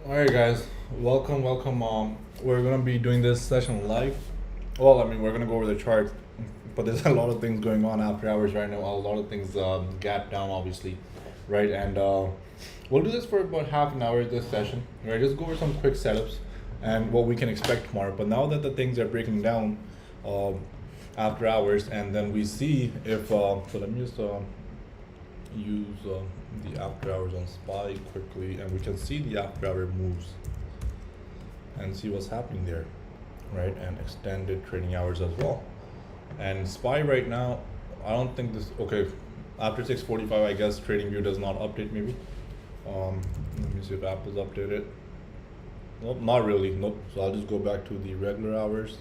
All right, guys, welcome. We're gonna be doing this session live. Well, I mean, we're gonna go over the chart, but there's a lot of things going on after hours right now. A lot of things gap down, obviously, right? And we'll do this for about half an hour this session, right? Just go over some quick setups and what we can expect tomorrow. But now that the things are breaking down um, after hours, and then we see if so. Let me just use the after hours on SPY quickly, and we can see the after hour moves and see what's happening there, right? And extended trading hours as well. And SPY right now, I don't think this, okay, after 6:45, I guess trading view does not update maybe. Let me see if Apple's updated. Nope, not really, nope. So I'll just go back to the regular hours.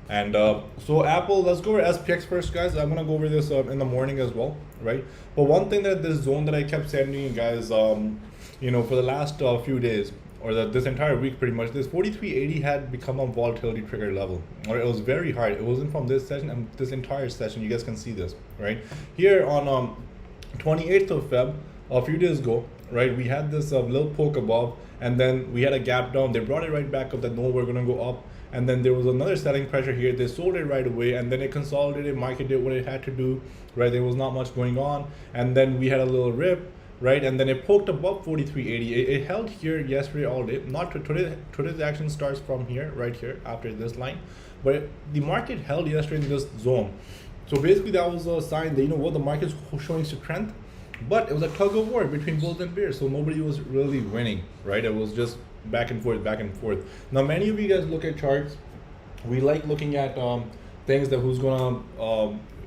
And so Apple, let's go over SPX first, guys. I'm gonna go over this in the morning as well, right? But one thing that this zone that I kept sending you guys, for the last few days, or this entire week pretty much, this 4380 had become a volatility trigger level, or it was very hard. It wasn't from this session and this entire session. You guys can see this, right? Here on 28th of Feb, a few days ago, right, we had this little poke above, and then we had a gap down. They brought it right back up that no, we're gonna go up. And then there was another selling pressure here. They sold it right away, and then it consolidated, market did what it had to do, right? There was not much going on, and then we had a little rip, right? And then it poked above 4380. It held here yesterday all day. Not today. Today's action starts from here, right here, after this line, but the market held yesterday in this zone. So basically, that was a sign that the market's showing strength, but it was a tug of war between bulls and bears. So nobody was really winning, right? It was just back and forth, back and forth. Now, many of you guys look at charts. We like looking at things that who's gonna,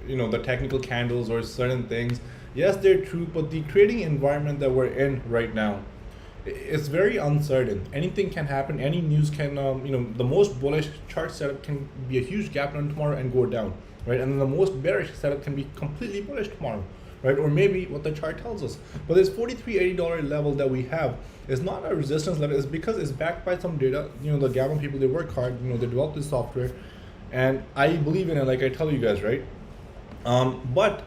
the technical candles or certain things. Yes, they're true, but the trading environment that we're in right now, it's very uncertain. Anything can happen. Any news can, the most bullish chart setup can be a huge gap down tomorrow and go down, right? And then the most bearish setup can be completely bullish tomorrow, right? Or maybe what the chart tells us. But this $43.80 level that we have is not a resistance level. It's because it's backed by some data. The Gavin people, they work hard. They developed this software, and I believe in it. Like I tell you guys, right? But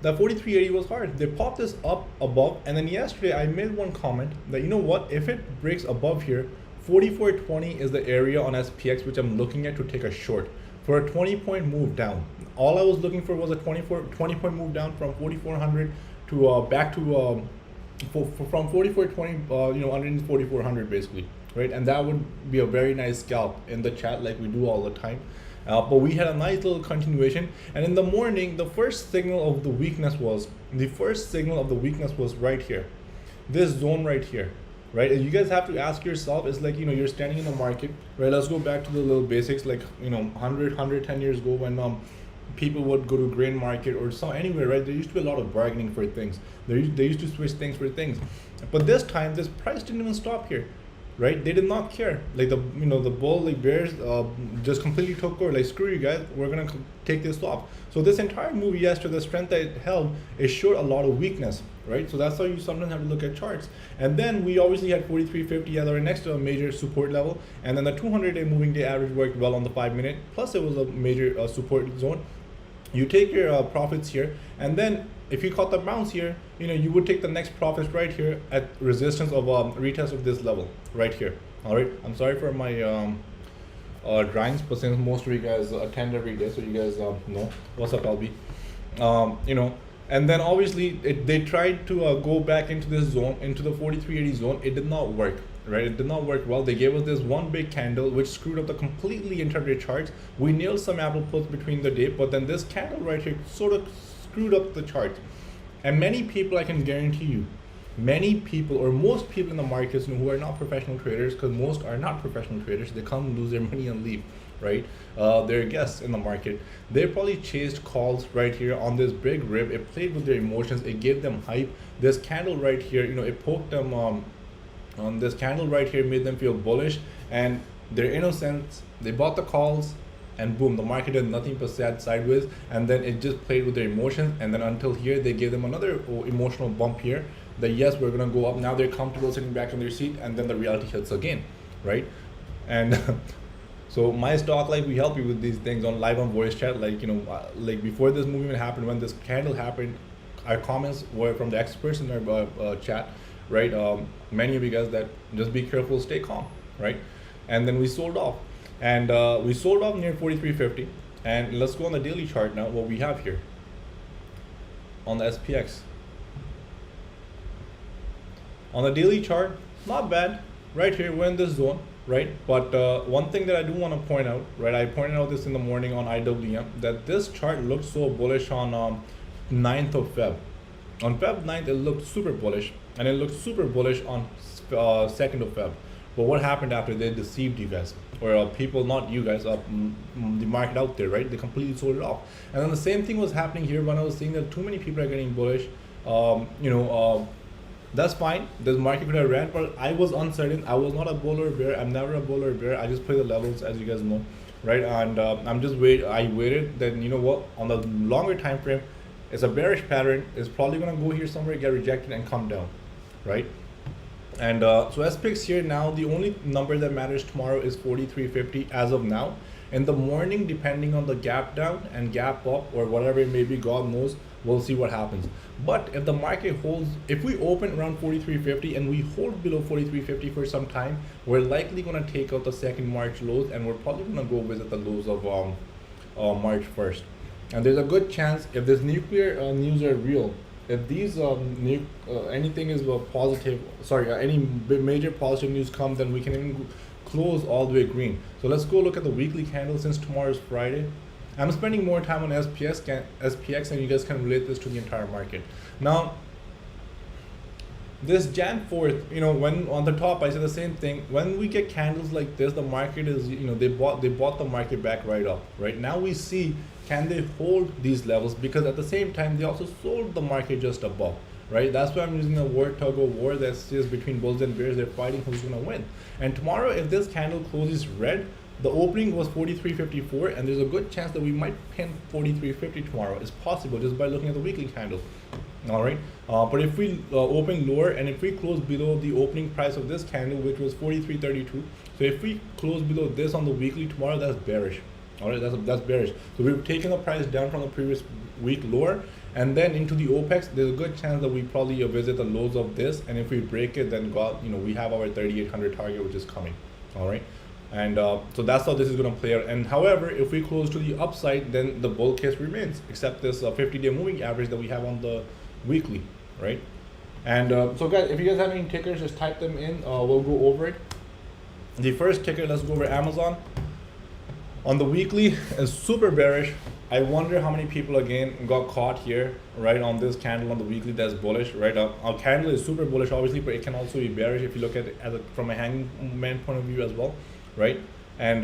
that 43.80 was hard. They popped this up above, and then yesterday I made one comment that if it breaks above here, 44.20 is the area on SPX which I'm looking at to take a short for a 20-point move down. All I was looking for was a 20-point move down from 4,400 to back to from 44.20 underneath 4,400 basically, right? And that would be a very nice scalp in the chat like we do all the time. But we had a nice little continuation, and in the morning, the first signal of the weakness was right here, this zone right here, right? And you guys have to ask yourself, it's like you're standing in the market, right? Let's go back to the little basics, like 110 years ago when people would go to grain market or anywhere, right? There used to be a lot of bargaining for things. They used to switch things for things, but this time this price didn't even stop here, right? They did not care. Like the bull, like bears, just completely took over. Like, screw you guys, we're gonna take this off. So this entire move yesterday, the strength that it held, it showed a lot of weakness, right? So that's how you sometimes have to look at charts. And then we obviously had 43.50 as our next major support level, and then the 200-day moving day average worked well on the 5-minute. Plus, it was a major support zone. You take your profits here, and then if you caught the bounce here, you would take the next profits right here at resistance of retest of this level right here. All right, I'm sorry for my drawings, but since most of you guys attend every day, so you guys know what's up, LB. And then obviously they tried to go back into this zone, into the 43.80 zone. It did not work, right? It did not work well. They gave us this one big candle which screwed up the completely interpreted charts. We nailed some Apple puts between the day, but then this candle right here sort of screwed up the chart. And many people, I can guarantee you, many people or most people in the markets who are not professional traders, because most are not professional traders, they come, lose their money and leave, right? They're guests in the market. They probably chased calls right here on this big rib. It played with their emotions. It gave them hype. This candle right here, it poked them on this candle right here, made them feel bullish, and their innocence, they bought the calls, and boom, the market did nothing but sat sideways, and then it just played with their emotions, and then until here, they gave them another emotional bump here, that yes, we're gonna go up. Now they're comfortable sitting back on their seat, and then the reality hits again, right? And so MyStockLife, we help you with these things live on voice chat, like before this movement happened, when this candle happened, our comments were from the experts in our chat, right? Many of you guys that just be careful, stay calm, right? And then we sold off, and we sold off near 43.50. And let's go on the daily chart now. What we have here on the SPX. On the daily chart, not bad. Right here, we're in this zone, right? But one thing that I do want to point out, right? I pointed out this in the morning on IWM, that this chart looked so bullish on 9th of Feb. On Feb 9th, it looked super bullish, and it looked super bullish on 2nd of Feb. But what happened after? They deceived you guys, or people, not you guys, the market out there, right? They completely sold it off. And then the same thing was happening here when I was seeing that too many people are getting bullish. That's fine. This market could have ran, but I was uncertain. I was not a bull or bear. I'm never a bull or bear. I just play the levels, as you guys know, right? And I waited. Then you know what? On the longer time frame, it's a bearish pattern. It's probably gonna go here somewhere, get rejected, and come down, right? And so SPX here now, the only number that matters tomorrow is 43.50 as of now. In the morning, depending on the gap down and gap up or whatever it may be, God knows, we'll see what happens. But if the market holds, if we open around 43.50 and we hold below 43.50 for some time, we're likely going to take out the second March lows, and we're probably going to go visit the lows of March 1st. And there's a good chance, if this nuclear news are real, if these anything is positive, any major positive news come, then we can even close all the way green. So let's go look at the weekly candle since tomorrow is Friday. I'm spending more time on SPX, and you guys can relate this to the entire market. Now, this Jan 4th, when on the top I said the same thing. When we get candles like this, the market is, they bought the market back right up. Right now we see, can they hold these levels? Because at the same time they also sold the market just above. Right, that's why I'm using the word tug of war. That's just between bulls and bears. They're fighting who's gonna win. And tomorrow, if this candle closes red, the opening was 43.54, and there's a good chance that we might pin 43.50 tomorrow. It's possible just by looking at the weekly candle. All right, but if we open lower, and if we close below the opening price of this candle, which was 43.32, so if we close below this on the weekly tomorrow, that's bearish. All right, that's bearish. So we've taken the price down from the previous week lower, and then into the OPEX. There's a good chance that we probably visit the lows of this, and if we break it, then we have our 3,800 target, which is coming. All right, and so that's how this is going to play out. And however, if we close to the upside, then the bull case remains, except this 50-day moving average that we have on the weekly, right? And so guys, if you guys have any tickers, just type them in. We'll go over it. The first ticker, let's go over Amazon. On the weekly, is super bearish. I wonder how many people again got caught here, right, on this candle on the weekly that's bullish, right? Our candle is super bullish, obviously, but it can also be bearish if you look at it from a hanging man point of view as well, right? And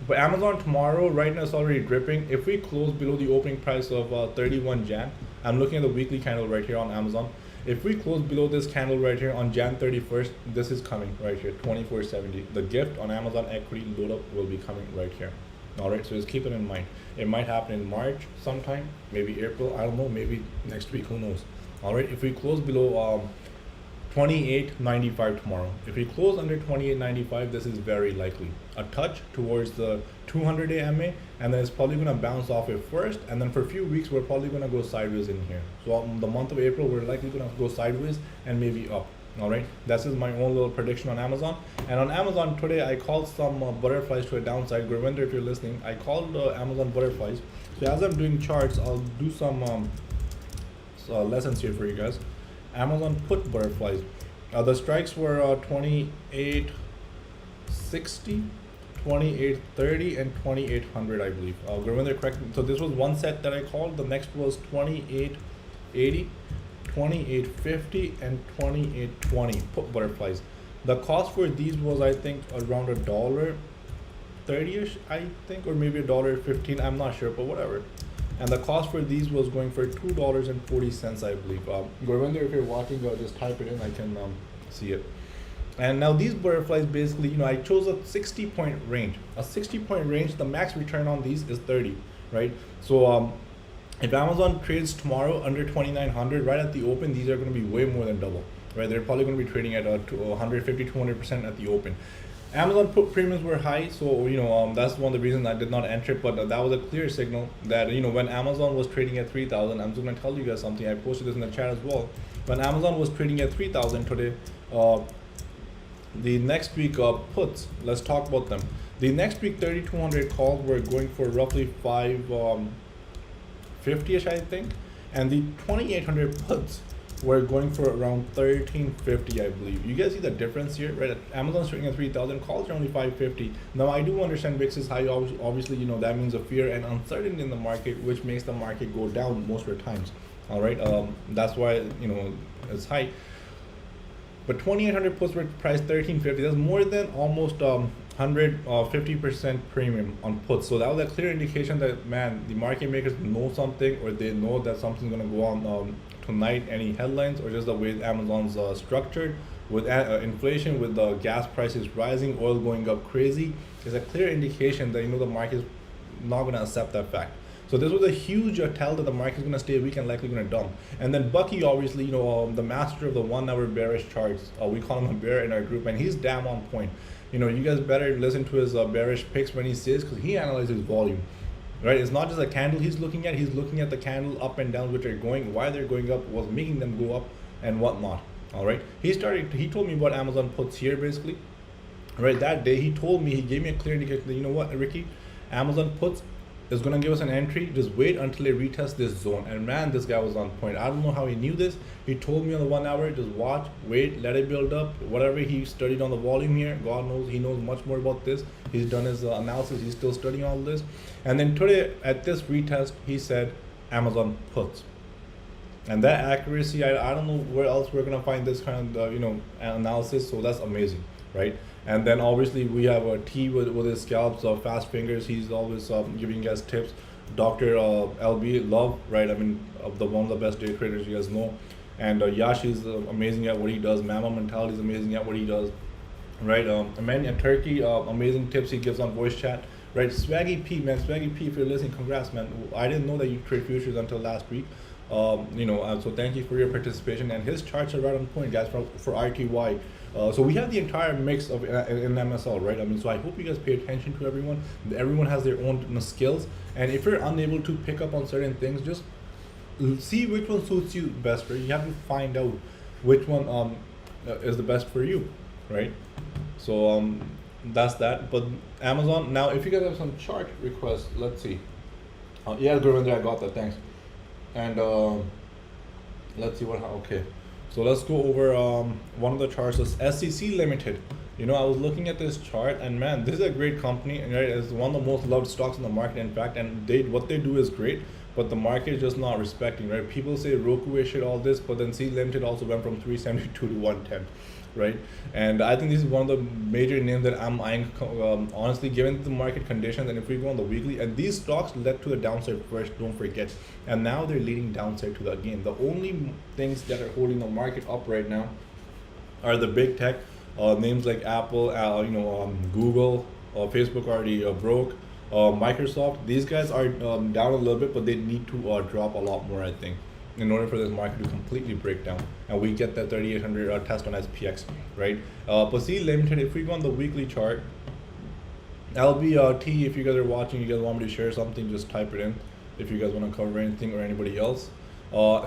but Amazon tomorrow, right now, it's already dripping. If we close below the opening price of 31 Jan, I'm looking at the weekly candle right here on Amazon. If we close below this candle right here on Jan 31st, this is coming right here, 24.70. The gift on Amazon equity load up will be coming right here. All right, so just keep it in mind. It might happen in March sometime, maybe April, I don't know, maybe next week, who knows. All right, if we close below 28.95 tomorrow, if we close under 28.95, this is very likely a touch towards the 200-day MA, and then it's probably going to bounce off it first, and then for a few weeks we're probably going to go sideways in here. So the month of April, we're likely going to go sideways and maybe up. All right, that's just my own little prediction on Amazon. And on Amazon today, I called some butterflies to a downside. Gurvinder, if you're listening, I called Amazon butterflies. So as I'm doing charts, I'll do some lessons here for you guys. Amazon put butterflies. The strikes were 28.60, 28.30, and 2800, I believe. Gurvinder, correct me. So this was one set that I called. The next was 28.80. 28.50 and 28.20 put butterflies. The cost for these was, I think, around $1.30ish, I think, or maybe $1.15. I'm not sure, but whatever. And the cost for these was going for $2.40, I believe. Gurvinder, if you're watching, just type it in. I can see it. And now these butterflies, basically, I chose a 60-point range. A 60-point range. The max return on these is 30, right? So if Amazon trades tomorrow under 2,900 right at the open, these are going to be way more than double, right? They're probably going to be trading at 150, 200% at the open. Amazon put premiums were high, so that's one of the reasons I did not enter it. But that was a clear signal that when Amazon was trading at 3,000, I'm just going to tell you guys something. I posted this in the chat as well. when Amazon was trading at 3,000 today. The next week puts, let's talk about them. The next week 3,200 calls were going for roughly 550ish, I think, and the 2,800 puts were going for around 1,350, I believe. You guys see the difference here, right? Amazon's trading at 3,000, calls are only 550. Now I do understand VIX is high. Obviously, you know, that means a fear and uncertainty in the market, which makes the market go down most of the times. All right, that's why, you know, it's high. But 2,800 puts were priced 1,350. That's more than almost 150% premium on puts. So that was a clear indication that, man, the market makers know something, or they know that something's gonna go on tonight. Any headlines, or just the way Amazon's structured with inflation, with the gas prices rising, oil going up crazy, is a clear indication that, you know, the market's not gonna accept that fact. So this was a huge tell that the market's going to stay weak and likely going to dump. And then Bucky, obviously, you know, the master of the 1 hour bearish charts, we call him a bear in our group, and he's damn on point. You know, you guys better listen to his bearish picks when he says, because he analyzes volume, right? It's not just a candle he's looking at the candle up and down, which are going, why they're going up, what's making them go up, and whatnot. All right. He told me what Amazon puts here, basically. Right, that day he told me, he gave me a clear indication that, you know what, Ricky, Amazon puts is going to give us an entry. Just wait until it retests this zone. And man, this guy was on point. I don't know how he knew this. He told me on the 1 hour, just watch, wait, let it build up. Whatever he studied on the volume here, God knows, he knows much more about this. He's done his analysis. He's still studying all this. And then today at this retest, he said Amazon puts. And that accuracy, I don't know where else we're going to find this kind of, you know, analysis. So that's amazing, right? And then obviously we have a T with his scalps, fast fingers. He's always giving us tips. Dr. LB Love, right? I mean, one of the best day traders you guys know. And Yash is amazing at what he does. Mama Mentality is amazing at what he does, right? Man, Turkey, amazing tips he gives on voice chat, right? Swaggy P, man, Swaggy P, if you're listening, congrats, man. I didn't know that you trade futures until last week. You know, so thank you for your participation. And his charts are right on point, guys, for RTY. So we have the entire mix of in MSL, right? I mean, so I hope you guys pay attention to everyone. Everyone has their own skills, and if you're unable to pick up on certain things, just see which one suits you best, right? You have to find out which one is the best for you, right? So that's that. But Amazon, now if you guys have some chart requests, let's see. Yeah, Gurvinder, I got that, thanks. And let's see what, okay. So let's go over one of the charts, is SEC Limited. You know, I was looking at this chart, and man, this is a great company, right? It's one of the most loved stocks in the market, in fact, and what they do is great, but the market is just not respecting, right? People say Roku issued all this, but then C Limited also went from 372 to 110, right? And I think this is one of the major names that I'm eyeing, honestly, given the market conditions. And if we go on the weekly, and these stocks led to the downside first, don't forget, and now they're leading downside to the gain. The only things that are holding the market up right now are the big tech names like Apple, Google, Facebook already broke, Microsoft. These guys are down a little bit, but they need to drop a lot more, I think, in order for this market to completely break down and we get that 3,800 test on SPX, right? But see Limited, if we go on the weekly chart, LBT, if you guys are watching, you guys want me to share something, just type it in if you guys want to cover anything or anybody else.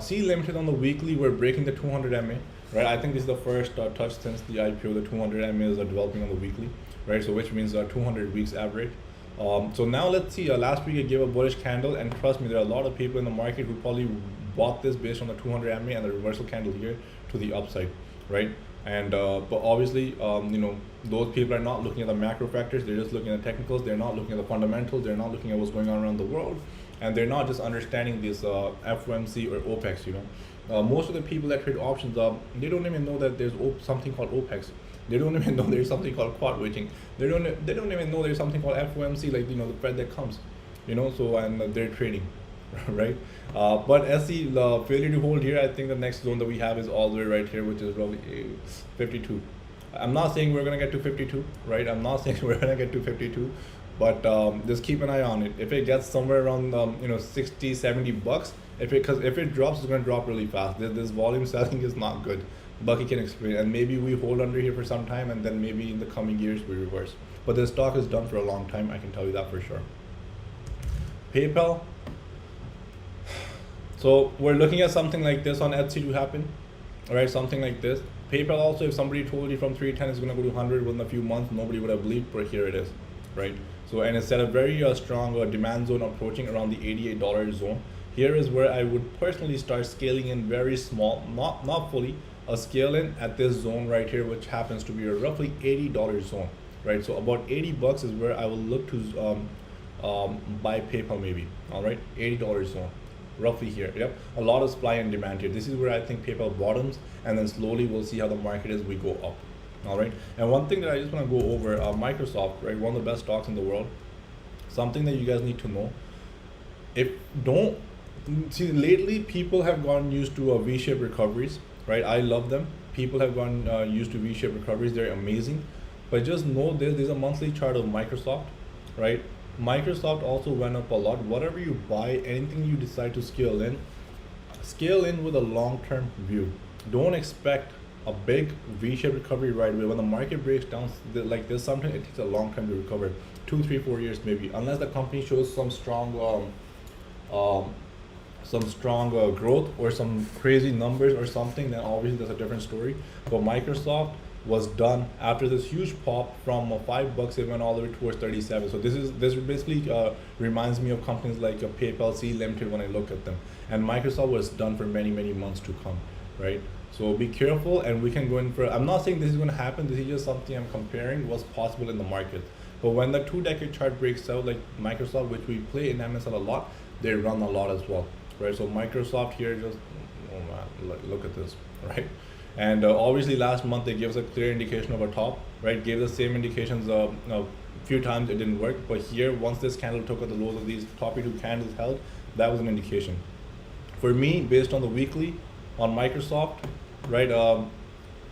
See Limited on the weekly, we're breaking the 200 MA, right? I think this is the first touch since the IPO. The 200 MA is developing on the weekly, right? So which means 200 weeks average. So now let's see, last week I gave a bullish candle, and trust me, there are a lot of people in the market who probably bought this based on the 200 MA and the reversal candle here to the upside, right? And but obviously, you know, those people are not looking at the macro factors, they're just looking at the technicals, they're not looking at the fundamentals, they're not looking at what's going on around the world, and they're not just understanding this FOMC or OPEX, you know. Most of the people that trade options, they don't even know that there's something called OPEX. They don't even know there's something called quad weighting. They don't even know there's something called FOMC, like, you know, the Fed that comes, you know. So, and they're trading, right? But SE, the failure to hold here, I think the next zone that we have is all the way right here, which is probably 52. I'm not saying we're gonna get to 52, right? I'm not saying we're gonna get to 52, but just keep an eye on it. If it gets somewhere around 60, 70 bucks, if it drops, it's gonna drop really fast. This volume selling is not good. Bucky can explain, and maybe we hold under here for some time, and then maybe in the coming years we reverse. But this stock is done for a long time, I can tell you that for sure. PayPal. So we're looking at something like this on Etsy to happen, right? Something like this. PayPal also, if somebody told you from 310 is going to go to 100 within a few months, nobody would have believed, but here it is, right? So, and it's at a very strong demand zone approaching around the $88 zone. Here is where I would personally start scaling in very small, not fully, a scale in at this zone right here, which happens to be a roughly $80 zone, right? So about 80 bucks is where I will look to buy PayPal maybe, all right? $80 zone, roughly here. Yep, a lot of supply and demand here. This is where I think PayPal bottoms, and then slowly we'll see how the market is. We go up, all right. And one thing that I just want to go over, Microsoft, right? One of the best stocks in the world. Something that you guys need to know. If don't see lately, people have gotten used to V-shaped recoveries, right? I love them. People have gotten used to V-shaped recoveries. They're amazing, but just know there's a monthly chart of Microsoft, right? Microsoft also went up a lot. Whatever you buy, anything you decide to scale in with a long-term view. Don't expect a big V-shaped recovery right away. When the market breaks down like this, sometimes it takes a long time to recover, 2, 3, 4 years maybe, unless the company shows some strong growth or some crazy numbers or something. Then obviously that's a different story. But Microsoft was done after this huge pop from $5. It went all the way towards 37. So this basically reminds me of companies like PayPal, C Limited when I look at them. And Microsoft was done for many months to come, right? So be careful, and we can go in for. I'm not saying this is going to happen. This is just something I'm comparing what's possible in the market. But when the 2-decade chart breaks out, like Microsoft, which we play in MSL a lot, they run a lot as well, right? So Microsoft here just, oh man, look at this, right? And obviously last month they gave us a clear indication of a top, right? Gave the same indications a few times, it didn't work. But here, once this candle took out the lows of these top 2 candles held, that was an indication. For me, based on the weekly, on Microsoft, right?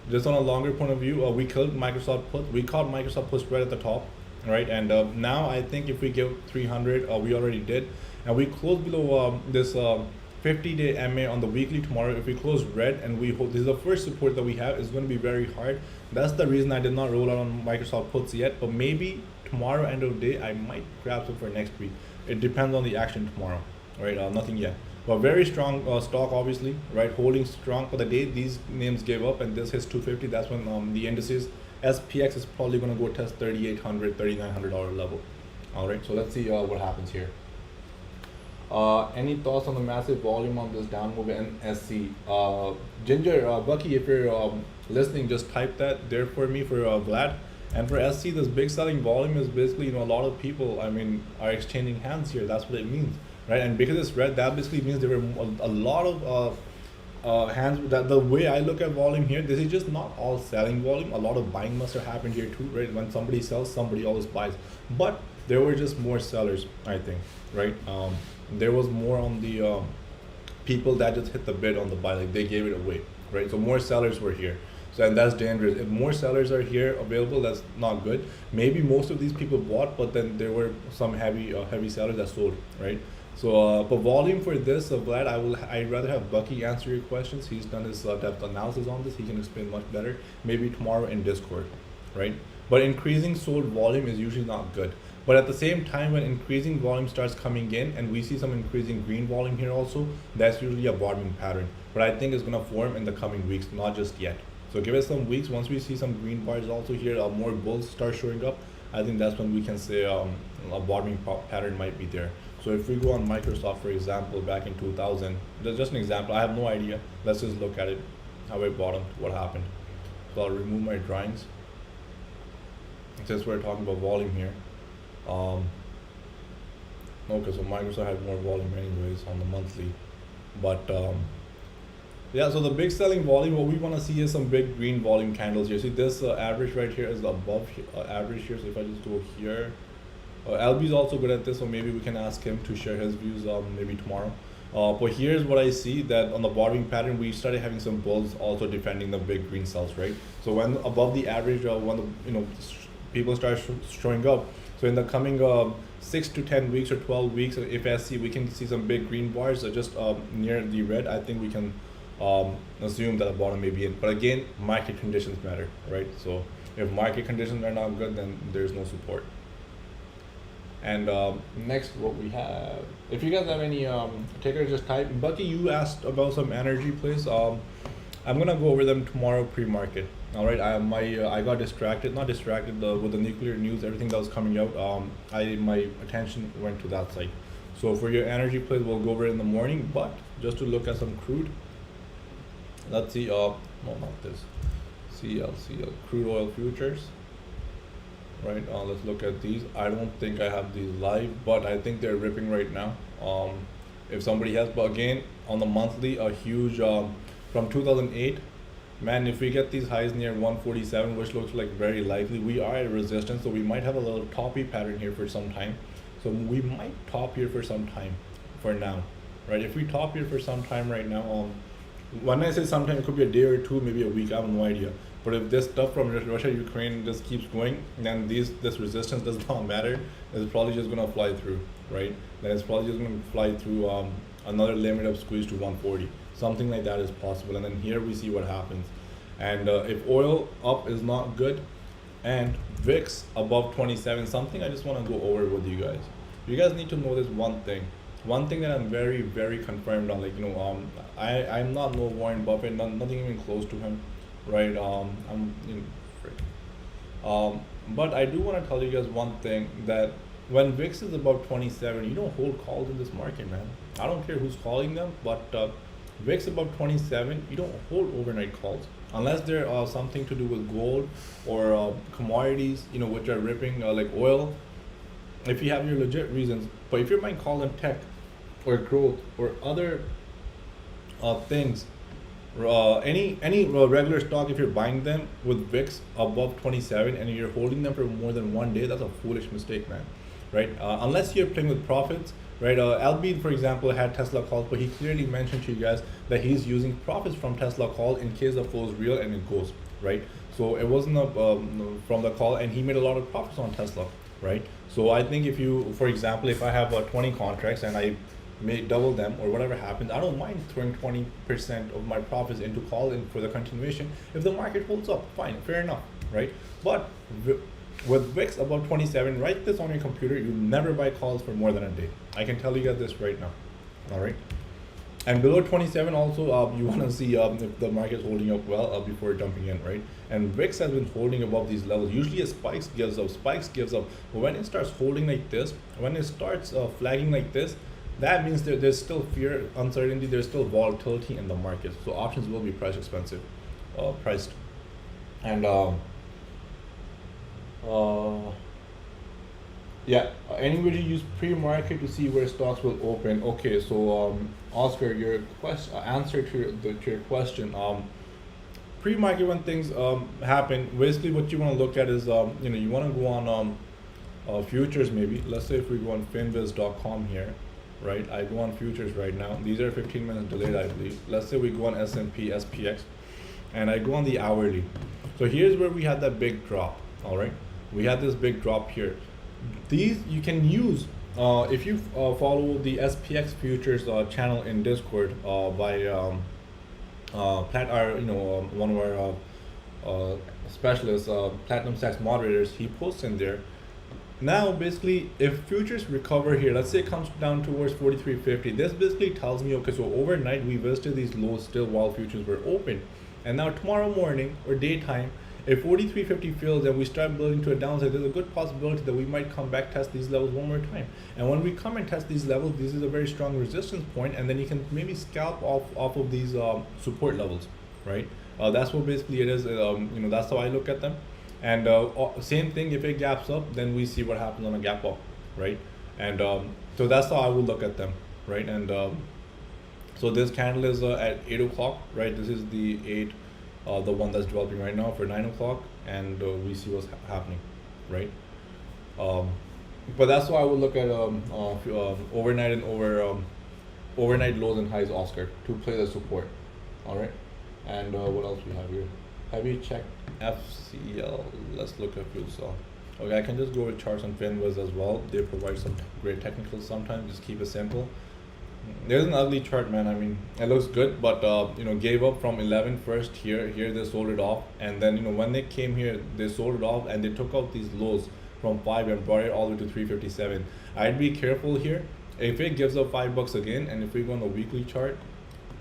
Just on a longer point of view, we killed Microsoft put. We caught Microsoft puts right at the top, right? And now I think if we give 300, we already did, and we closed below this 50-day MA on the weekly tomorrow. If we close red and we hold, this is the first support that we have. It's going to be very hard. That's the reason I did not roll out on Microsoft puts yet. But maybe tomorrow, end of the day, I might grab some for next week. It depends on the action tomorrow, right? Nothing yet. But very strong stock, obviously, right? Holding strong for the day. These names gave up, and this hits 250. That's when the indices, SPX is probably going to go test $3,800, $3,900 level. All right, so let's see what happens here. Any thoughts on the massive volume on this down move in SC? Ginger, Bucky, if you're listening, just type that there for me for Vlad. And for SC, this big selling volume is basically, a lot of people, are exchanging hands here. That's what it means, right? And because it's red, that basically means there were a lot of hands. That the way I look at volume here, this is just not all selling volume. A lot of buying must have happened here too, right? When somebody sells, somebody always buys. But there were just more sellers, I think, right? There was more on the people that just hit the bid on the buy, like they gave it away, right? So more sellers were here. So, and that's dangerous. If more sellers are here available, that's not good. Maybe most of these people bought, but then there were some heavy sellers that sold, right? So, but volume for this, Vlad, I'd rather have Bucky answer your questions. He's done his depth analysis on this. He can explain much better. Maybe tomorrow in Discord, right? But increasing sold volume is usually not good. But at the same time, when increasing volume starts coming in, and we see some increasing green volume here also, that's usually a bottoming pattern. But I think it's going to form in the coming weeks, not just yet. So give it some weeks. Once we see some green bars also here, more bulls start showing up, I think that's when we can say a bottoming pattern might be there. So if we go on Microsoft, for example, back in 2000, that's just an example. I have no idea. Let's just look at it, how it bottomed, what happened. So I'll remove my drawings. Since we're talking about volume here. Okay, so Microsoft had more volume anyways on the monthly. But yeah, so the big selling volume, what we want to see is some big green volume candles here. See this average right here is above average here. So if I just go here, LB is also good at this, so maybe we can ask him to share his views maybe tomorrow. But here's what I see, that on the bottoming pattern, we started having some bulls also defending the big green cells, right? So when above the average, when the people start showing up, so in the coming 6 to 10 weeks or 12 weeks, if I see we can see some big green bars just near the red, I think we can assume that a bottom may be in. But again, market conditions matter, right? So if market conditions are not good, then there's no support. And next, what we have, if you guys have any takers, just type. Bucky, you asked about some energy plays. I'm gonna go over them tomorrow pre-market. All right, I got distracted, not distracted with the nuclear news, everything that was coming out. My attention went to that side. So for your energy plays, we'll go over it in the morning. But just to look at some crude, let's see. No, not this. CL crude oil futures. Right. Let's look at these. I don't think I have these live, but I think they're ripping right now. If somebody has, but again on the monthly, a huge from 2008. Man, if we get these highs near 147, which looks like very likely, we are at resistance, so we might have a little toppy pattern here for some time. So we might top here for some time, for now, right? If we top here for some time right now, when I say sometime, it could be a day or two, maybe a week. I have no idea. But if this stuff from Russia, Ukraine just keeps going, then this resistance does not matter. It's probably just gonna fly through, right? Then it's probably just gonna fly through another limit of squeeze to 140. Something like that is possible. And then here we see what happens. And if oil up is not good, and VIX above 27, something I just want to go over with you guys. You guys need to know this one thing. One thing that I'm very, very confirmed on, like, I'm not no Warren Buffett, nothing even close to him, right? But I do want to tell you guys one thing, that when VIX is above 27, you don't hold calls in this market, man. I don't care who's calling them, but VIX above 27, you don't hold overnight calls unless they're something to do with gold or commodities, which are ripping, like oil. If you have your legit reasons, but if you're buying call in tech or growth or other things, any regular stock, if you're buying them with VIX above 27 and you're holding them for more than 1 day, that's a foolish mistake, man, right? Unless you're playing with profits, right? LB, for example, had Tesla calls, but he clearly mentioned to you guys that he's using profits from Tesla call in case the flow is real and it goes, right? So it wasn't from the call, and he made a lot of profits on Tesla, right? So I think if you, for example, if I have 20 contracts and I may double them or whatever happens, I don't mind throwing 20% of my profits into call in for the continuation. If the market holds up, fine, fair enough, right? But with VIX above 27, write this on your computer. You never buy calls for more than a day. I can tell you guys this right now. All right. And below 27 also, you want to see if the market is holding up well before jumping in, right? And VIX has been holding above these levels. Usually a spikes gives up. But when it starts holding like this, when it starts flagging like this, that means there's still fear, uncertainty, there's still volatility in the market. So options will be priced. And yeah, anybody use pre-market to see where stocks will open? Okay, so Oscar, your answer to your question, pre-market, when things happen, basically what you want to look at is you want to go on futures. Maybe let's say if we go on finviz.com here, right? I go on futures right now. These are 15 minutes delayed, I believe. Let's say we go on S&P SPX, and I go on the hourly. So here's where we had that big drop. All right, we had this big drop here. These you can use if you follow the SPX futures channel in Discord by one of our specialists, Platinum Stacks moderators. He posts in there. Now, basically, if futures recover here, let's say it comes down towards 43.50, this basically tells me, okay, so overnight we visited these lows still while futures were open. And now tomorrow morning or daytime, if 43.50 fails and we start building to a downside, there's a good possibility that we might come back, test these levels one more time. And when we come and test these levels, this is a very strong resistance point, and then you can maybe scalp off of these support levels, right? That's what basically it is. That's how I look at them. And same thing, if it gaps up, then we see what happens on a gap up, right? And so that's how I would look at them, right? And so this candle is at 8 o'clock, right? This is the 8, the one that's developing right now for 9 o'clock, and we see what's happening, right? But that's why I would look at overnight and overnight lows and highs, Oscar, to play the support, all right? And what else we have here? Have you checked FCL? Let's look at fuel cell. Okay, I can just go with charts on Finviz as well. They provide some great technicals sometimes. Just keep it simple. There's an ugly chart, man. I mean, it looks good, but gave up from 11 first here. Here they sold it off, and then when they came here, they sold it off, and they took out these lows from 5 and brought it all the way to 357. I'd be careful here. If it gives up $5 again, and if we go on the weekly chart,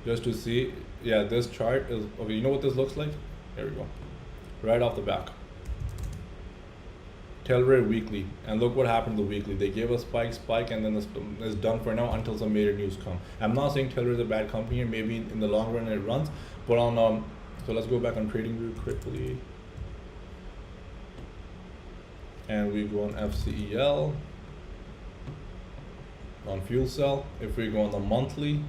just to see. Yeah, this chart is okay. You know what this looks like? Here we go. Right off the back. Tailor weekly, and look what happened to the weekly. They gave a spike, and then it's done for now until some major news come. I'm not saying Tailor is a bad company, and maybe in the long run it runs, but on so let's go back on trading view quickly, and we go on FCEL, on fuel cell. If we go on the monthly,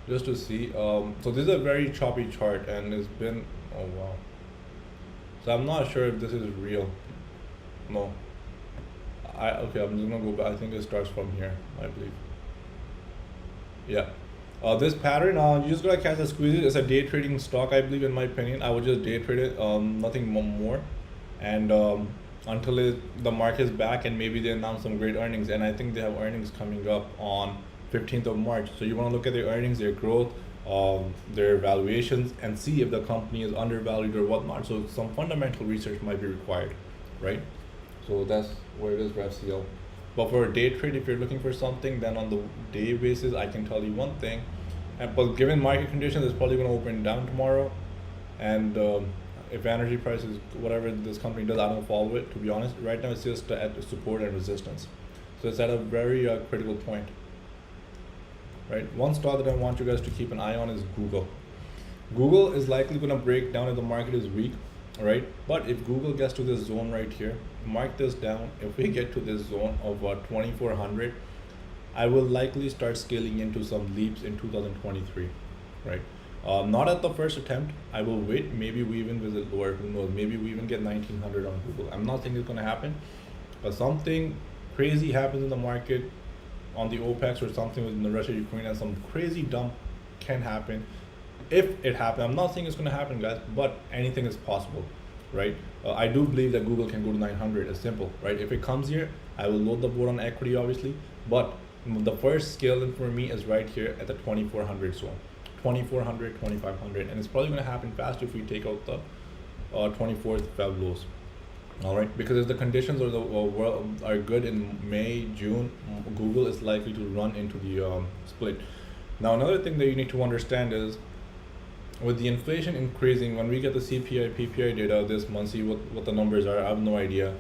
just to see, so this is a very choppy chart, and it's been, oh wow. So I'm not sure if this is real. No. Okay, I'm just gonna go back. I think it starts from here, I believe. Yeah. This pattern, you just gotta catch the squeeze. It's a day trading stock, I believe, in my opinion. I would just day trade it, nothing more. And until the market is back and maybe they announce some great earnings. And I think they have earnings coming up on 15th of March. So you wanna look at their earnings, their growth, their valuations, and see if the company is undervalued or whatnot. So some fundamental research might be required, right? So that's where it is for FCL. But for a day trade, if you're looking for something, then on the day basis, I can tell you one thing. But given market conditions, it's probably going to open down tomorrow. And if energy prices, whatever this company does, I don't follow it, to be honest. Right now, it's just at support and resistance. So it's at a very critical point. Right. One stock that I want you guys to keep an eye on is Google. Google is likely going to break down if the market is weak. Right, but if Google gets to this zone right here, mark this down. If we get to this zone of 2400, I will likely start scaling into some leaps in 2023. Right, not at the first attempt. I will wait. Maybe we even visit lower. Who knows? Maybe we even get 1900 on Google. I'm not saying it's going to happen, but something crazy happens in the market on the OPEX or something within the Russia-Ukraine, and some crazy dump can happen. If it happens, I'm not saying it's going to happen, guys, but anything is possible, right? I do believe that Google can go to 900. It's simple, right? If it comes here, I will load the board on equity, obviously, but the first scale in for me is right here at the 2400 zone, 2400, 2500, and it's probably going to happen fast if we take out the 24th Feb lows. All right, because if the conditions or the world are good in May, June, Google is likely to run into the split. Now, another thing that you need to understand is, with the inflation increasing, when we get the CPI, PPI data this month, see what the numbers are, I have no idea.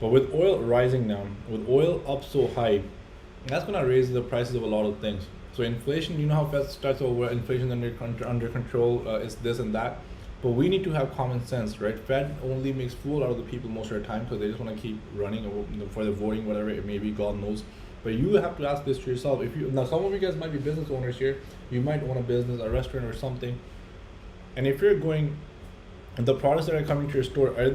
But with oil rising now, with oil up so high, that's going to raise the prices of a lot of things. So inflation, you know how Fed starts over, inflation under control, is this and that. But we need to have common sense, right? Fed only makes fool out of the people most of the time because they just want to keep running for the voting, whatever it may be, God knows. But you have to ask this to yourself. Now, some of you guys might be business owners here. You might own a business, a restaurant or something. And if you're going, the products that are coming to your store, are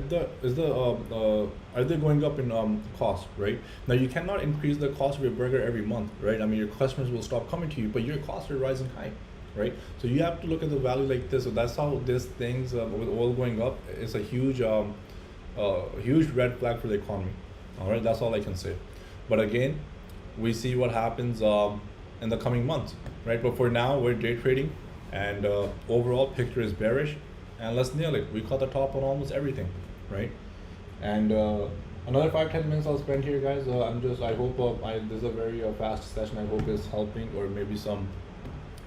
they going up in cost, right? Now, you cannot increase the cost of your burger every month, right? I mean, your customers will stop coming to you, but your costs are rising high, right? So you have to look at the value like this. So that's how these things with oil going up is a huge red flag for the economy. All right, that's all I can say. But again, we see what happens in the coming months, right? But for now, we're day trading. And overall picture is bearish, and let's nail it. We caught the top on almost everything, right? And another 5-10 minutes I'll spend here, guys. I hope this is a very fast session. I hope it's helping, or maybe some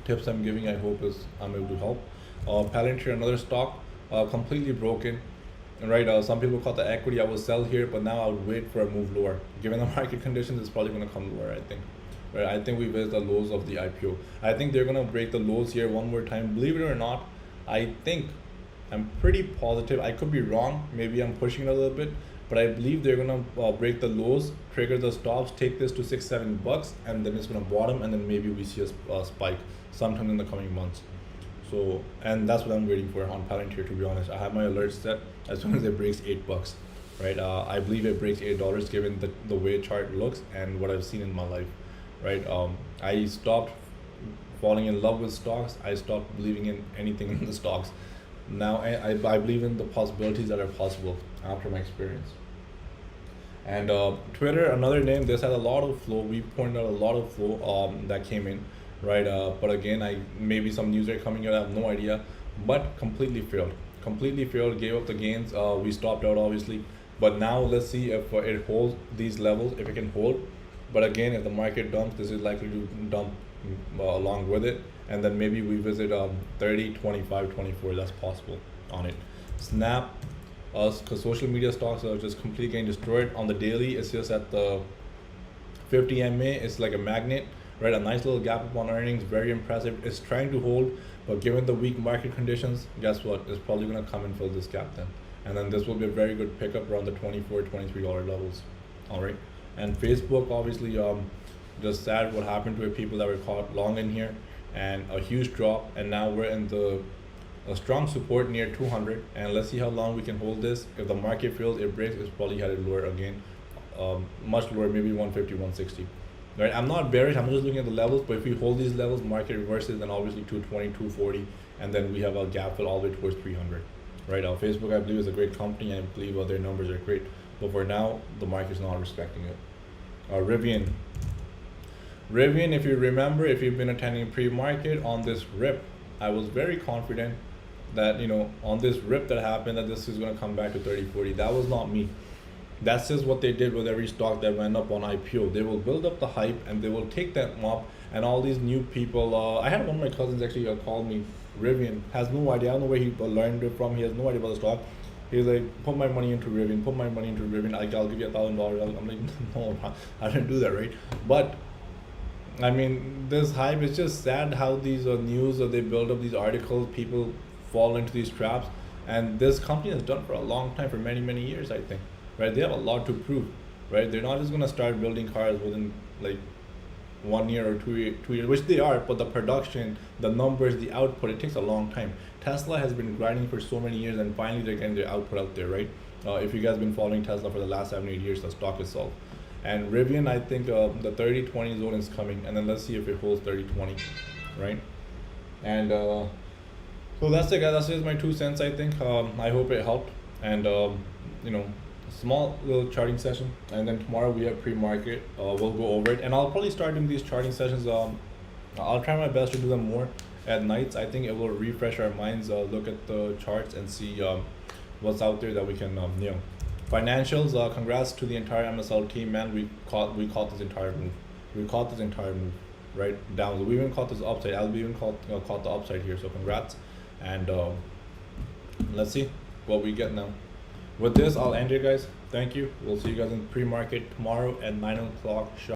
tips I'm giving, I hope I'm able to help. Palantir, another stock, completely broken. And right, some people caught the equity. I will sell here, but now I would wait for a move lower. Given the market conditions, it's probably going to come lower, I think. Right, I think we visited the lows of the IPO. I think they're going to break the lows here one more time. Believe it or not, I'm pretty positive. I could be wrong. Maybe I'm pushing it a little bit, but I believe they're going to break the lows, trigger the stops, take this to $6-7, and then it's going to bottom, and then maybe we see a spike sometime in the coming months. So, and that's what I'm waiting for on Palantir, to be honest. I have my alerts set as soon as it breaks $8, right? I believe it breaks $8 given the way chart looks and what I've seen in my life. Right, I stopped falling in love with stocks. I stopped believing in anything in the stocks. Now I believe in the possibilities that are possible after my experience. And Twitter, another name. This had a lot of flow. We pointed out a lot of flow that came in, right? But again, maybe some news are coming out. I have no idea. But completely failed. Gave up the gains. We stopped out obviously. But now let's see if it holds these levels. If it can hold. But again, if the market dumps, this is likely to dump along with it, and then maybe we visit 30, 25, 24. That's possible on it. Snap us, because social media stocks are just completely getting destroyed on the daily. It's just at the 50 MA. It's like a magnet, right? A nice little gap up on earnings, very impressive. It's trying to hold, but given the weak market conditions, guess what? It's probably going to come and fill this gap then. And then this will be a very good pickup around the $24, $23 levels. All right. And Facebook, obviously, just sad what happened to the people that were caught long in here, and a huge drop. And now we're in a strong support near 200. And let's see how long we can hold this. If the market feels it breaks, it's probably headed lower again, much lower, maybe 150, 160. Right, I'm not bearish, I'm just looking at the levels, but if we hold these levels, market reverses, then obviously 220, 240, and then we have a gap fill all the way towards 300. Right, Facebook, I believe, is a great company, and I believe their numbers are great, but for now, the market's not respecting it. Rivian, if you remember, if you've been attending pre-market on this rip, I was very confident that, on this rip that happened, that this is going to come back to 30, 40. That was not me. That's just what they did with every stock that went up on IPO. They will build up the hype and they will take that up, and all these new people. I had one of my cousins actually call me. Rivian has no idea. I don't know where he learned it from. He has no idea about the stock. He's like, put my money into Rivian. Put my money into Rivian. I'll give you $1,000. I'm like, no, I didn't do that, right? But I mean, this hype is just sad how these news they build up these articles. People fall into these traps, and this company has done for a long time, for many, many years, I think. Right, they have a lot to prove, right? They're not just gonna start building cars within like 1 year or 2 years, which they are, but the production, the numbers, the output, it takes a long time. Tesla has been grinding for so many years, and finally they're getting their output out there, right? If you guys have been following Tesla for the last 7-8 years, the stock itself. And Rivian, I think the 30-20 zone is coming, and then let's see if it holds 30-20, right? And so that's it, guys. That's just my 2 cents, I think. I hope it helped, and small little charting session, and then tomorrow we have pre-market. We'll go over it, and I'll probably start doing these charting sessions. I'll try my best to do them more at nights. I think it will refresh our minds, look at the charts and see what's out there that we can financials. Congrats to the entire MSL team, man. We caught this entire move right down. We even caught this upside. I'll be even caught the upside here, so congrats. And let's see what we get now. With this, I'll end it, guys. Thank you. We'll see you guys in pre-market tomorrow at 9 o'clock sharp.